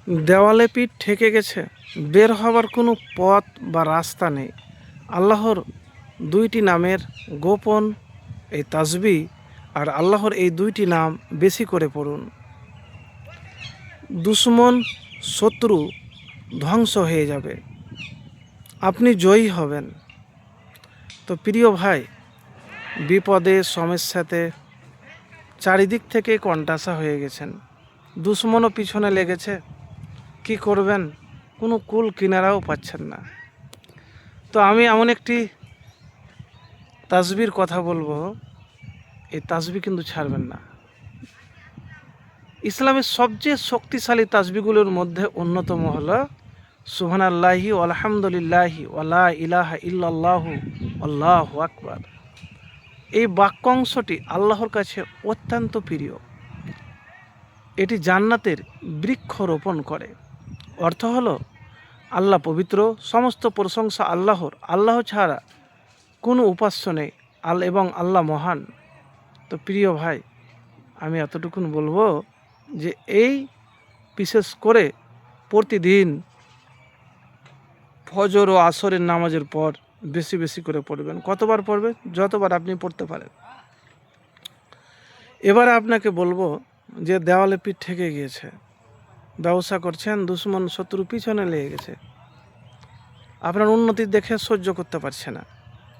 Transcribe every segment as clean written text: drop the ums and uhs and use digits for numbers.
দেওয়ালে পিঠ ঠেকে গেছে, বের হবার কোনো পথ বা রাস্তা নেই। আল্লাহর দুইটি নামের গোপন এই তাসবিহ আর আল্লাহর এই দুইটি নাম বেশি করে পড়ুন। দুশ্মন শত্রু ধ্বংস হয়ে যাবে, আপনি জয়ী হবেন। তো প্রিয় ভাই, বিপদে সমস্যাতে চারিদিক থেকে কণ্টাসা হয়ে গেছেন, দুশ্মনও পিছনে লেগেছে, কি করবেন কোনো কুল কিনারাও পাচ্ছেন না। তো আমি এমন একটি তাসবির কথা বলবো, এই তাসবিহ কিন্তু ছাড়বেন না। ইসলামের সবচেয়ে শক্তিশালী তাসবিহগুলোর মধ্যে অন্যতম হলো সুবহানাল্লাহি আলহামদুলিল্লাহি ওয়ালা ইলাহা ইল্লাল্লাহু আল্লাহু আকবার। এই বাক্যাংশটি আল্লাহর কাছে অত্যন্ত প্রিয়। এটি জান্নাতের বৃক্ষ রোপণ করে। অর্থ হলো আল্লাহ পবিত্র, সমস্ত প্রশংসা আল্লাহর, আল্লাহ ছাড়া কোনো উপাস্য নেই, এবং আল্লাহ মহান। তো প্রিয় ভাই, আমি এতটুকুন বলবো যে এই বিশেষ করে প্রতিদিন ফজর ও আসরের নামাজের পর বেশি বেশি করে পড়বেন। কতবার পড়বেন? যতবার আপনি পড়তে পারেন। এবারে আপনাকে বলবো যে দেওয়ালে পিঠ ঠেকে গিয়েছে, ব্যবসা করছেন, দুশ্মন শত্রু পিছনে লেগে গেছে, আপনার উন্নতি দেখে সহ্য করতে পারছে না,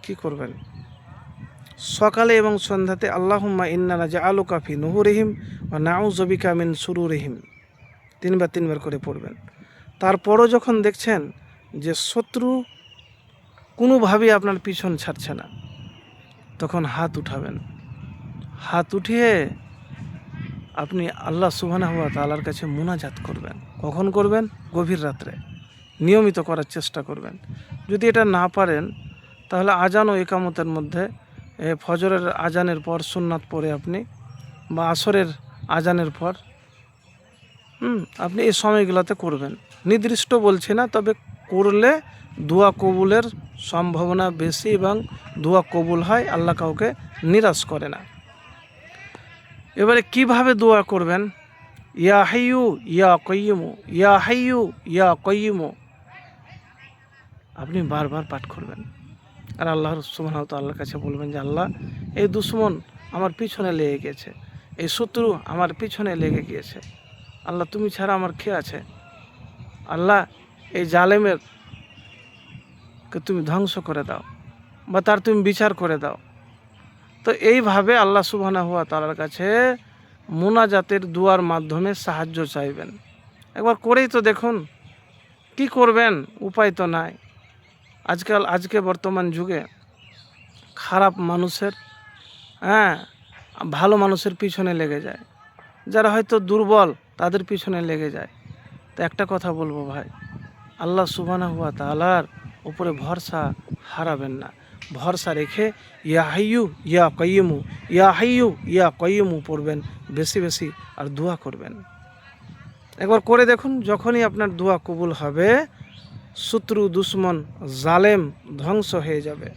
কি করবেন? সকালে এবং সন্ধ্যাতে আল্লাহুম্মা ইন্না নাজআলুকা ফি নুহুরিহিম ওয়া নাউযু বিকা মিন শুরুরিহিম তিনবার করে পড়বেন। তারপরও যখন দেখছেন যে শত্রু কোনোভাবেই আপনার পিছন ছাড়ছে না, তখন হাত উঠাবেন। হাত উঠিয়ে আপনি আল্লাহ সুবহানাহু ওয়া তাআলার কাছে মুনাজাত করবেন। কখন করবেন? গভীর রাত্রে নিয়মিত করার চেষ্টা করবেন। যদি এটা না পারেন তাহলে আজান ও ইকামতের মধ্যে ফজরের আজানের পর সুন্নাত পড়ে আপনি, বা আসরের আজানের পর আপনি এই সময়গুলোতে করবেন। নির্দিষ্ট বলছি না, তবে করলে দোয়া কবুলের সম্ভাবনা বেশি এবং দোয়া কবুল হয়, আল্লাহ কাউকে নিরাশ করে না। এবারে কিভাবে দোয়া করবেন? ইয়া হাইয়ু ইয়া কাইয়্যুমু, ইয়া হাইয়ু ইয়া কাইয়্যুমু, আপনি বারবার পাঠ করবেন। আর আল্লাহর সুবহানাহু ওয়া তাআলার কাছে বলবেন যে আল্লাহ, এই দুশ্মন আমার পিছনে লেগে গিয়েছে, এই শত্রু আমার পিছনে লেগে গিয়েছে, আল্লাহ তুমি ছাড়া আমার কে আছে? আল্লাহ, এই জালেমের কে তুমি ধ্বংস করে দাও, বা তার তুমি বিচার করে দাও। তো এইভাবে আল্লাহ সুবহানাহু ওয়া তাআলার কাছে মুনাজাতের দুয়ার মাধ্যমে সাহায্য চাইবেন। একবার করেই তো দেখুন, কি করবেন? উপায় তো নাই। আজকে বর্তমান যুগে খারাপ মানুষের ভালো মানুষের পিছনে লেগে যায়, যারা হয়তো দুর্বল তাদের পিছনে লেগে যায়। তো একটা কথা বলবো ভাই, আল্লাহ সুবহানাহু ওয়া তাআলার উপরে ভরসা হারাবেন না। ভরসা রেখে ইয়া হাইয়ু ইয়া কাইয়্যুমু, ইয়া হাইয়ু ইয়া কাইয়্যুমু পড়বেন বেশি বেশি, আর দোয়া করবেন। একবার করে দেখুন, যখনই আপনার দোয়া কবুল হবে, শত্রু দুশ্মন জালেম ধ্বংস হয়ে যাবে।